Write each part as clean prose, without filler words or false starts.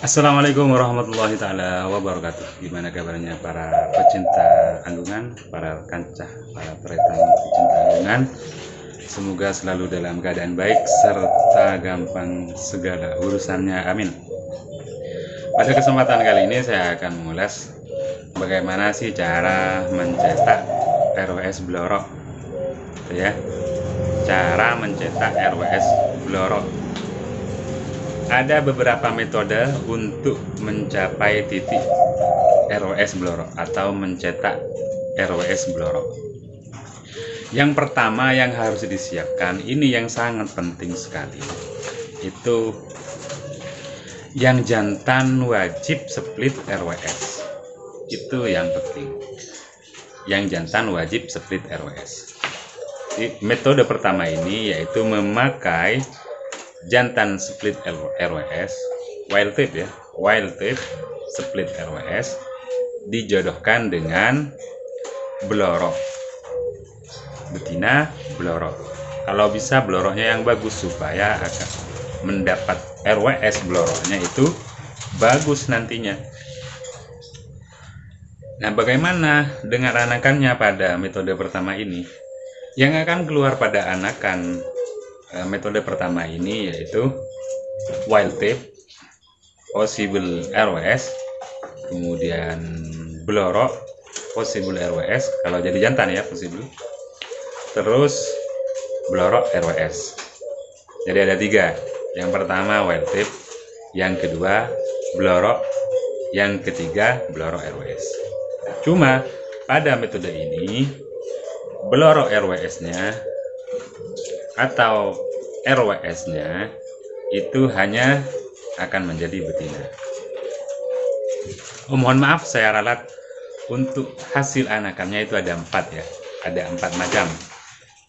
Assalamualaikum warahmatullahi taala wabarakatuh. Gimana kabarnya para pecinta anggungan, para kancah, para peretan pecinta anggungan? Semoga selalu dalam keadaan baik serta gampang segala urusannya. Amin. Pada kesempatan kali ini saya akan mengulas bagaimana sih cara mencetak RWS Blorok, ya. Cara mencetak RWS Blorok. Ada beberapa metode untuk mencapai titik RWS Blorok atau mencetak RWS Blorok. Yang pertama yang harus disiapkan, ini yang sangat penting sekali, itu yang jantan wajib split RWS. Itu yang penting, yang jantan wajib split RWS. Metode pertama ini yaitu memakai jantan split RWS, wild type ya, wild type split RWS dijodohkan dengan blorok betina blorok. Kalau bisa bloroknya yang bagus supaya akan mendapat RWS bloroknya itu bagus nantinya. Nah, bagaimana dengan anakannya pada metode pertama ini? Yang akan keluar pada anakan metode pertama ini yaitu wild type, possible RWS, kemudian blorok, possible RWS kalau jadi jantan ya, possible, terus blorok RWS. Jadi ada tiga. Yang pertama wild type, yang kedua blorok, yang ketiga blorok RWS. Cuma pada metode ini blorok RWS-nya atau RWS-nya itu hanya akan menjadi betina. Mohon maaf saya ralat, untuk hasil anakannya itu ada 4 ya, ada 4 macam.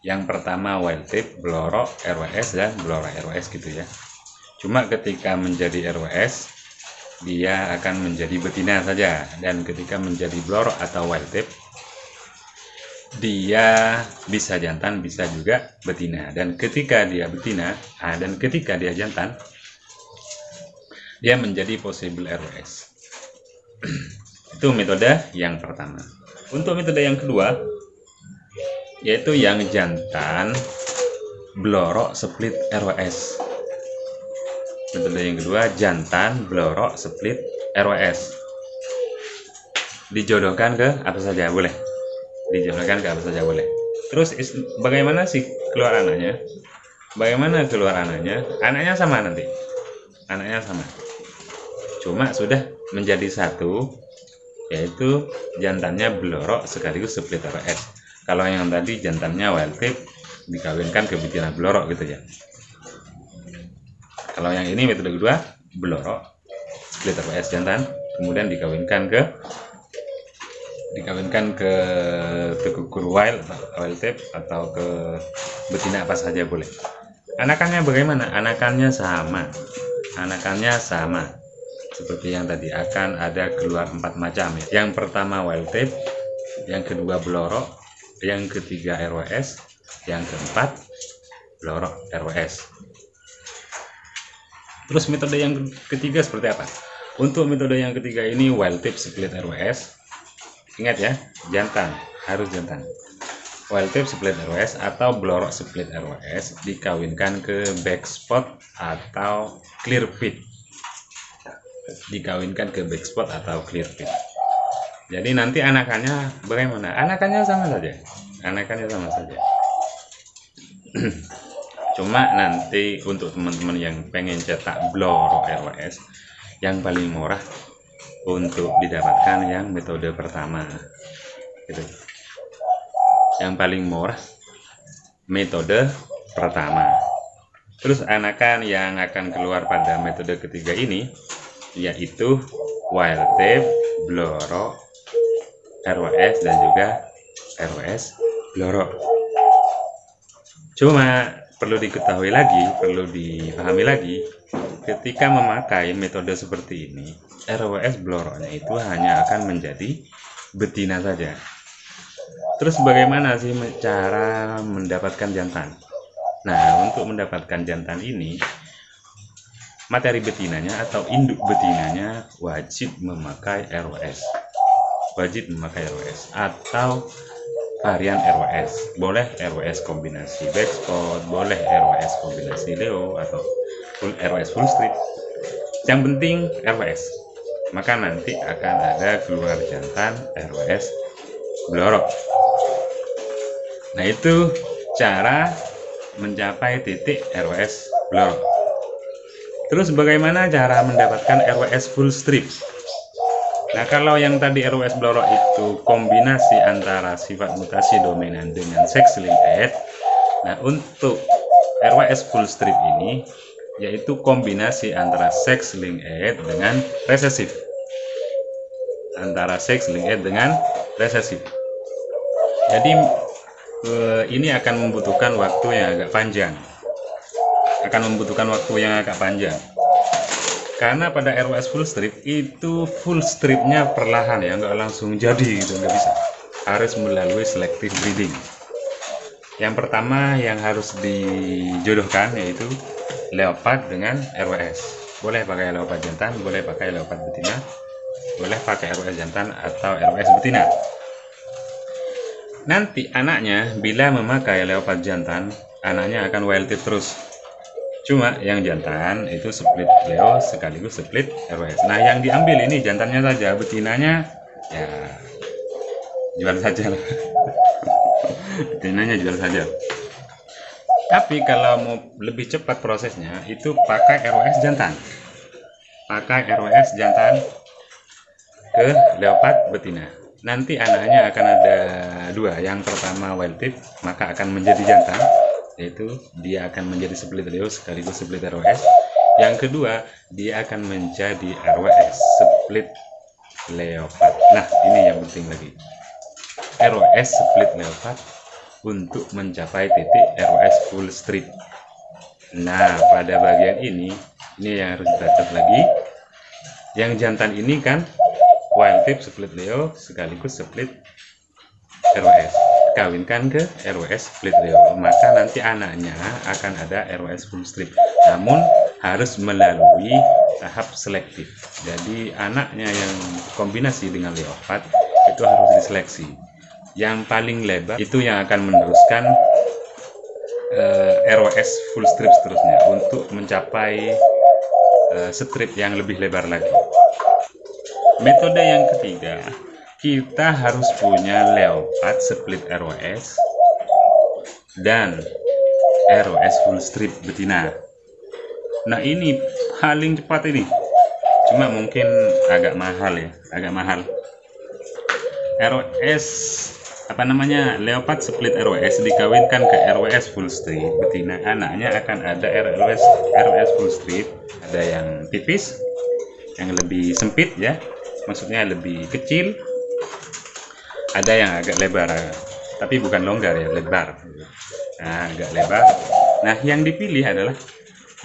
Yang pertama wild type, blorok, RWS dan blorok RWS gitu ya. Cuma ketika menjadi RWS dia akan menjadi betina saja, dan ketika menjadi blorok atau wild type dia bisa jantan, bisa juga betina. Dan ketika dia betina, dan ketika dia jantan, dia menjadi possible RWS. Itu metode yang pertama. Untuk metode yang kedua, yaitu yang jantan blorok split RWS. Metode yang kedua, jantan blorok split RWS. Dijodohkan ke apa saja boleh. Dijodohkan ke apa saja boleh. Terus bagaimana sih keluar anaknya? Bagaimana keluar anaknya? Anaknya sama nanti. Anaknya sama. Cuma sudah menjadi satu, yaitu jantannya blorok sekaligus split RWS. Kalau yang tadi jantannya wild type dikawinkan ke betina blorok gitu ya. Kalau yang ini metode kedua, blorok split RWS jantan, kemudian dikawinkan ke kukur wild type atau ke betina apa saja boleh. Anakannya bagaimana? Anakannya sama. Anakannya sama. Seperti yang tadi, akan ada keluar 4 macam ya. Yang pertama wild type, yang kedua blorok, yang ketiga RWS, yang keempat blorok RWS. Terus metode yang ketiga seperti apa? Untuk metode yang ketiga ini wild type split RWS. Ingat ya, jantan, harus jantan. Wild type split RWS atau blorok split RWS dikawinkan ke back spot atau clear pit. Dikawinkan ke back spot atau clear pit. Jadi nanti anakannya bagaimana? Anakannya sama saja. Anakannya sama saja. Cuma nanti untuk teman-teman yang pengen cetak blorok RWS, yang paling murah untuk didapatkan yang metode pertama gitu. Yang paling murah metode pertama. Terus anakan yang akan keluar pada metode ketiga ini yaitu wild type, blorok, RWS dan juga RWS blorok. Cuma perlu diketahui lagi, perlu dipahami lagi, ketika memakai metode seperti ini, RWS bloroknya itu hanya akan menjadi betina saja. Terus bagaimana sih cara mendapatkan jantan? Nah, untuk mendapatkan jantan ini materi betinanya atau induk betinanya wajib memakai RWS. Wajib memakai RWS atau varian RWS. Boleh RWS kombinasi backspot, boleh RWS kombinasi Leo atau RWS full strip. Yang penting RWS. Maka nanti akan ada keluar jantan RWS blorok. Nah, itu cara mencapai titik RWS blorok. Terus bagaimana cara mendapatkan RWS full strip? Nah, kalau yang tadi RWS blorok itu kombinasi antara sifat mutasi dominan dengan sex linked. Nah, untuk RWS full strip ini yaitu kombinasi antara sex linked dengan resesif. Antara sex linked dengan resesif. Jadi ini akan membutuhkan waktu yang agak panjang. Karena pada RWS full strip itu full stripnya perlahan ya, nggak langsung jadi gitu, nggak bisa. Harus melalui selective breeding. Yang pertama yang harus dijodohkan yaitu leopard dengan RWS. Boleh pakai leopard jantan, boleh pakai leopard betina, boleh pakai RWS jantan atau RWS betina. Nanti anaknya bila memakai leopard jantan, anaknya akan wild type terus. Cuma yang jantan itu split Leo sekaligus split RWS. Nah, yang diambil ini jantannya saja, betinanya ya jual saja lah. Betinanya jual saja. Tapi kalau mau lebih cepat prosesnya itu pakai RWS jantan. Pakai RWS jantan ke leopard betina. Nanti anaknya akan ada dua. Yang pertama wild type, maka akan menjadi jantan, yaitu dia akan menjadi split Leo sekaligus split RWS. Yang kedua, dia akan menjadi RWS split leopard. Nah, ini yang penting lagi. RWS split leopard untuk mencapai titik RWS full strip. Nah, pada bagian ini yang harus dicatat lagi. Yang jantan ini kan wild type split Leo sekaligus split RWS. Kawinkan ke RWS split Leo, maka nanti anaknya akan ada RWS full strip, namun harus melalui tahap selektif. Jadi anaknya yang kombinasi dengan leopard itu harus diseleksi. Yang paling lebar itu yang akan meneruskan RWS full strip seterusnya untuk mencapai strip yang lebih lebar lagi. Metode yang ketiga, kita harus punya leopard split RWS dan RWS full strip betina. Nah, ini paling cepat ini. Cuma mungkin agak mahal ya, RWS leopard split RWS dikawinkan ke RWS full strip betina, anaknya akan ada RWS full strip, ada yang tipis, yang lebih sempit ya, maksudnya lebih kecil. Ada yang agak lebar, tapi bukan longgar ya, lebar. Nah, agak lebar. Nah, yang dipilih adalah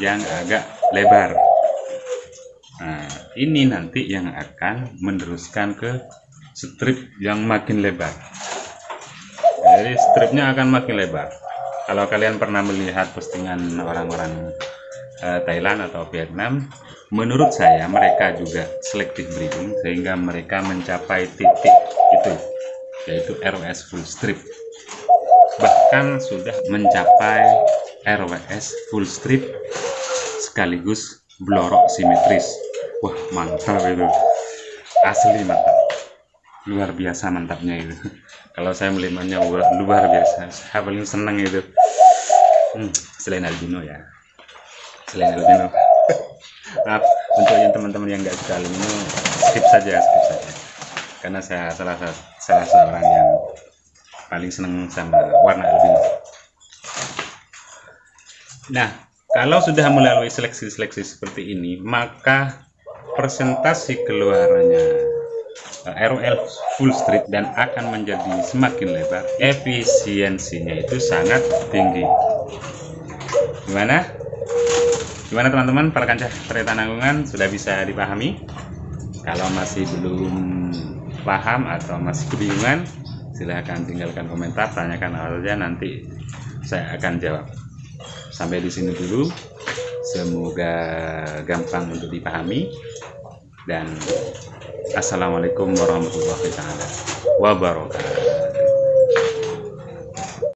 yang agak lebar. Nah, ini nanti yang akan meneruskan ke strip yang makin lebar. Jadi stripnya akan makin lebar. Kalau kalian pernah melihat postingan orang-orang Thailand atau Vietnam, menurut saya mereka juga selective breeding sehingga mereka mencapai titik itu, yaitu RWS full strip, bahkan sudah mencapai RWS full strip sekaligus blorok simetris. Wah, mantap itu, asli mantap, luar biasa mantapnya itu. Kalau saya melihatnya luar biasa, saya paling senang itu. Selain albino ya, maaf untuk yang teman-teman yang nggak suka albino, skip saja, karena saya salah seorang yang paling senang sama warna albino. Nah, kalau sudah melalui seleksi seperti ini, maka presentasi keluarnya RWS full strip dan akan menjadi semakin lebar, efisiensinya itu sangat tinggi. Gimana teman-teman, para kancah ternyata nanggungan sudah bisa dipahami? Kalau masih belum paham atau masih kebingungan, silahkan tinggalkan komentar, tanyakan aja, nanti saya akan jawab. Sampai di sini dulu. Semoga gampang untuk dipahami, dan assalamualaikum warahmatullahi wabarakatuh.